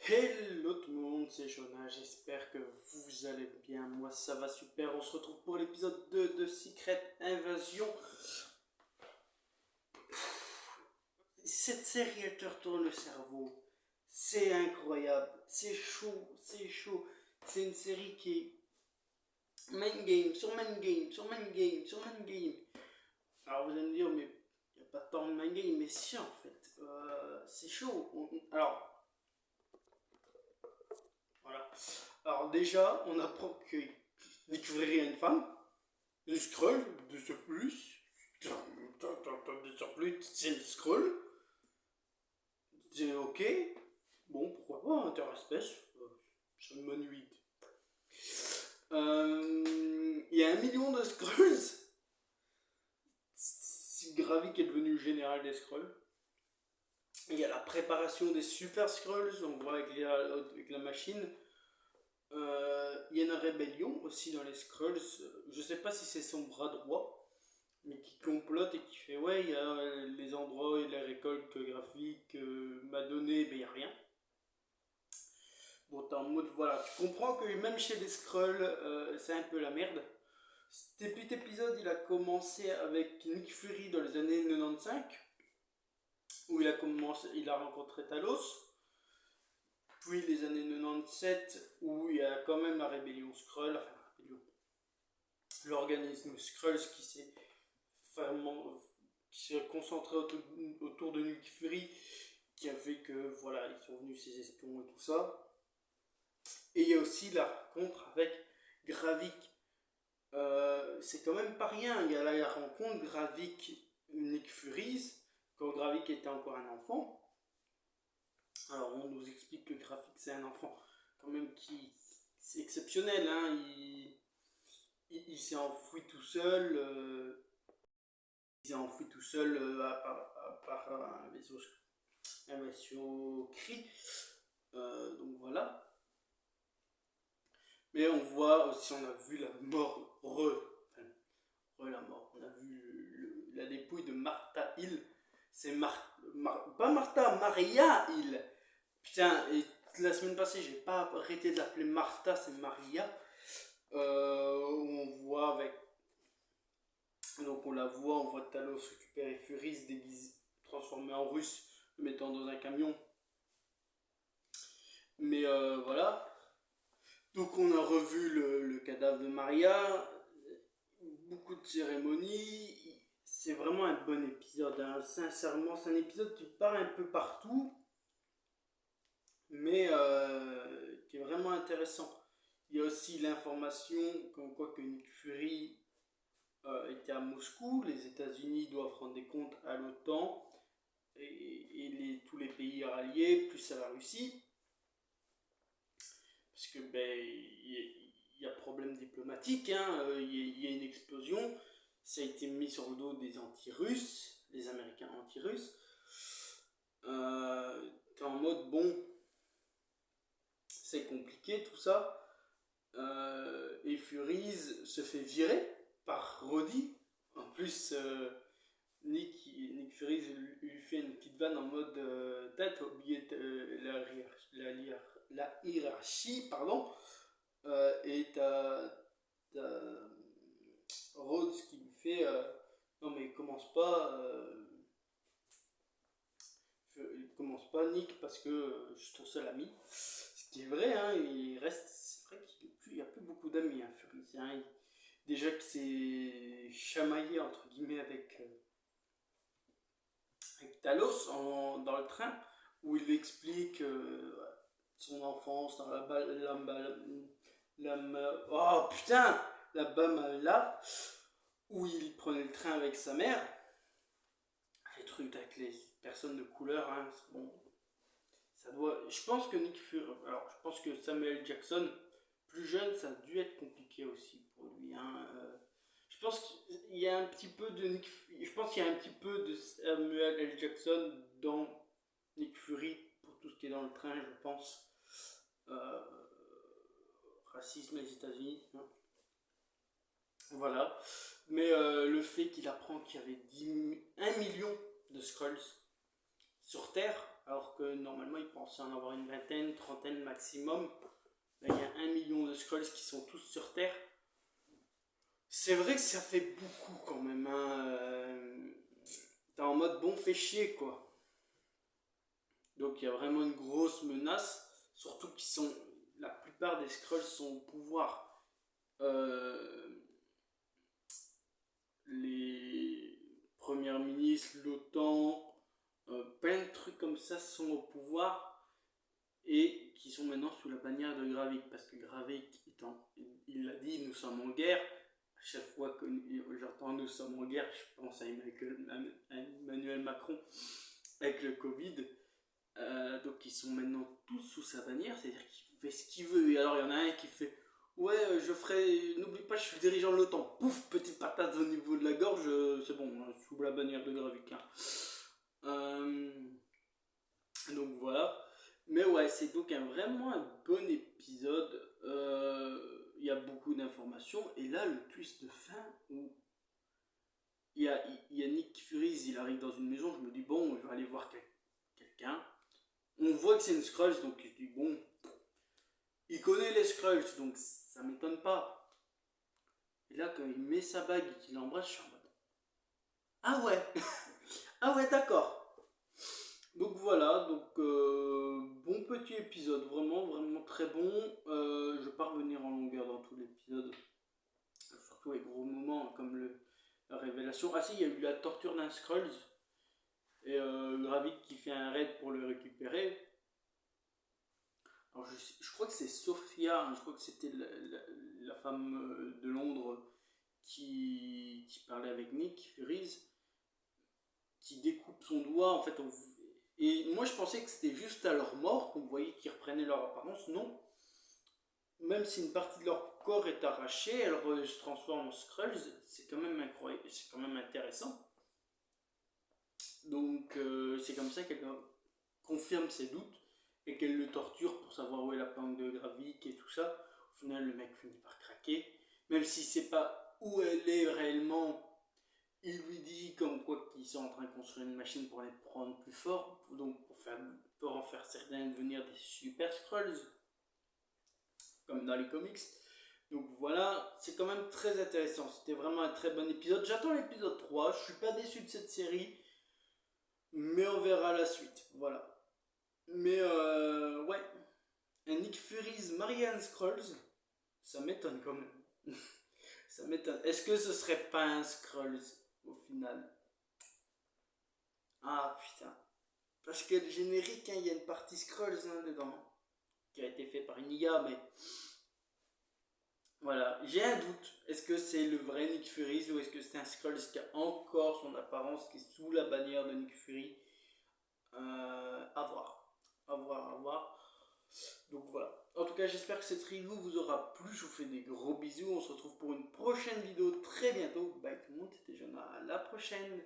Hello tout le monde, c'est Jonah, j'espère que vous allez bien, moi ça va super, on se retrouve pour l'épisode 2 de Secret Invasion. Cette série elle te retourne le cerveau, c'est incroyable, c'est chaud, c'est une série qui est main game, sur main game, sur main game, sur main game. Alors vous allez me dire, mais il n'y a pas tant de main game, mais si en fait, c'est chaud. Alors, voilà. Alors déjà, on apprend que Nick Fury a une femme, une Skrull, de surplus. De surplus, c'est une Skrull. C'est ok. Bon, pourquoi pas, interespèce. Ça m'ennuie. Il y a 1 million de Skrulls. C'est Gravik est devenu le général des Skrulls. Il y a la préparation des Super Skrulls, on voit avec la machine. Il y a une rébellion aussi dans les Skrulls. Je sais pas si c'est son bras droit, mais qui complote et qui fait ouais, il y a les endroits et la récolte graphique m'a donné, mais il n'y a rien. Bon, t'es en mode voilà, tu comprends que même chez les Skrulls, c'est un peu la merde. Cet épisode, il a commencé avec Nick Fury dans les années 95, où il a rencontré Talos. Puis les années 97, où il y a quand même la rébellion Skrull, enfin la rébellion, l'organisme Skrulls qui s'est concentré autour de Nick Fury, qui a fait que voilà, ils sont venus ces espions et tout ça. Et il y a aussi la rencontre avec Gravik. C'est quand même pas rien, il y a la rencontre Gravik-Nick Fury, quand Gravik était encore un enfant. Alors on nous explique que Gravik c'est un enfant quand même qui c'est exceptionnel, hein. Il s'est enfoui tout seul, à part un vaisseau cri. Donc voilà. Mais on voit aussi, on a vu la mort, la mort. On a vu la dépouille de Martha Hill. C'est pas Martha, Maria Hill. Putain, et la semaine passée, j'ai pas arrêté de l'appeler Martha, c'est Maria. On voit avec. Donc on la voit, on voit Talos récupérer Fury, déguisé, transformé en russe, le mettant dans un camion. Mais voilà. Donc on a revu le cadavre de Maria, beaucoup de cérémonies. C'est vraiment un bon épisode, hein. Sincèrement, c'est un épisode qui part un peu partout, mais qui est vraiment intéressant. Il y a aussi l'information comme quoi que Nick Fury était à Moscou, les États-Unis doivent rendre des comptes à l'OTAN et tous les pays ralliés, plus à la Russie, parce que il y a problème diplomatique, hein, il y a une explosion, ça a été mis sur le dos des anti-russes, les Américains anti-russes. T'es en mode bon, c'est compliqué tout ça. Et Furies se fait virer par Roddy. En plus, Nick Fury lui fait une petite vanne en mode t'as oublié la hiérarchie, pardon. Et t'as Rhodes qui lui fait non mais commence pas Nick parce que je suis ton seul ami. Ce qui est vrai, hein, c'est vrai qu'il n'y a plus beaucoup d'amis, hein, Fury. Hein, déjà qu'il s'est chamaillé entre guillemets avec Talos dans le train, où il explique son enfance dans oh putain, la Bamala, où il prenait le train avec sa mère. Les trucs avec les personnes de couleur, hein, bon, ça doit. Je pense que Nick Fury, alors je pense que Samuel Jackson, plus jeune, ça a dû être compliqué aussi pour lui, hein. Je pense qu'il y a un petit peu de je pense qu'il y a un petit peu de Samuel L. Jackson dans Nick Fury pour tout ce qui est dans le train, je pense. Euh, Racisme les États-Unis, hein. Voilà. Mais le fait qu'il apprend qu'il y avait 1 million de Skrulls sur Terre, alors que normalement ils pensaient en avoir une vingtaine, trentaine maximum. Là il y a 1 million de Skrulls qui sont tous sur Terre. C'est vrai que ça fait beaucoup quand même, hein. T'es en mode bon fait chier quoi. Donc il y a vraiment une grosse menace, surtout qu'ils sont, la plupart des Skrulls sont au pouvoir. Les premières ministres, l'OTAN, plein de trucs comme ça sont au pouvoir et qui sont maintenant sous la bannière de Gravik, parce que Gravik, il l'a dit, nous sommes en guerre. À chaque fois que j'entends nous sommes en guerre, je pense à Emmanuel Macron avec le Covid. Donc ils sont maintenant tous sous sa bannière, c'est-à-dire qu'il fait ce qu'il veut. Et alors il y en a un qui fait ouais, je ferai, n'oublie pas, je suis le dirigeant de l'OTAN. Pouf, petite patate au niveau de la gorge, c'est bon, sous la bannière de Gravik. Donc voilà. Mais ouais, c'est donc vraiment un bon épisode. Il y a beaucoup d'informations. Et là, le twist de fin où il y a Nick Fury, il arrive dans une maison. Je me dis, bon, je vais aller voir quelqu'un. On voit que c'est une Skrulls, donc je dis, bon, il connaît les Skrulls, donc ça m'étonne pas. Et là, quand il met sa bague et qu'il l'embrasse, je suis en mode, ah ouais, ah ouais, d'accord. Donc voilà, donc bon petit épisode, vraiment, vraiment très bon. Je vais pas revenir en longueur dans tout l'épisode, surtout les gros moments comme la révélation. Ah si, il y a eu la torture d'un Skrulls, et Gravik qui fait un raid pour le récupérer. Alors je crois que c'est Sophia, hein, je crois que c'était la femme de Londres qui parlait avec Nick Fury, qui découpe son doigt. En fait, et moi je pensais que c'était juste à leur mort qu'on voyait qu'ils reprenaient leur apparence. Non, même si une partie de leur corps est arrachée, elles se transforment en Skrulls. C'est quand même incroyable, c'est quand même intéressant. Donc c'est comme ça qu'elle confirme ses doutes et qu'elle le torture pour savoir où est la planque de Gravik et tout ça. Au final, le mec finit par craquer. Même si c'est pas où elle est réellement, il lui dit comme quoi qu'ils sont en train de construire une machine pour les prendre plus fort, donc pour en faire certains devenir des super Skrulls, comme dans les comics. Donc voilà, c'est quand même très intéressant. C'était vraiment un très bon épisode. J'attends l'épisode 3. Je suis pas déçu de cette série, mais on verra la suite. Voilà. Mais ouais, un Nick Fury's Marianne Skrulls, ça m'étonne quand même. Ça m'étonne. Est-ce que ce serait pas un Skrulls au final? Ah putain. Parce que le générique, hein, il y a une partie Skrulls dedans, qui a été fait par une IA, mais voilà, j'ai un doute. Est-ce que c'est le vrai Nick Fury ou est-ce que c'est un Skrulls qui a encore son apparence, qui est sous la bannière de Nick Fury? À voir. À voir, à voir. Donc voilà. En tout cas, j'espère que cette review vous aura plu. Je vous fais des gros bisous. On se retrouve pour une prochaine vidéo très bientôt. Bye tout le monde, c'était Jonah. À la prochaine.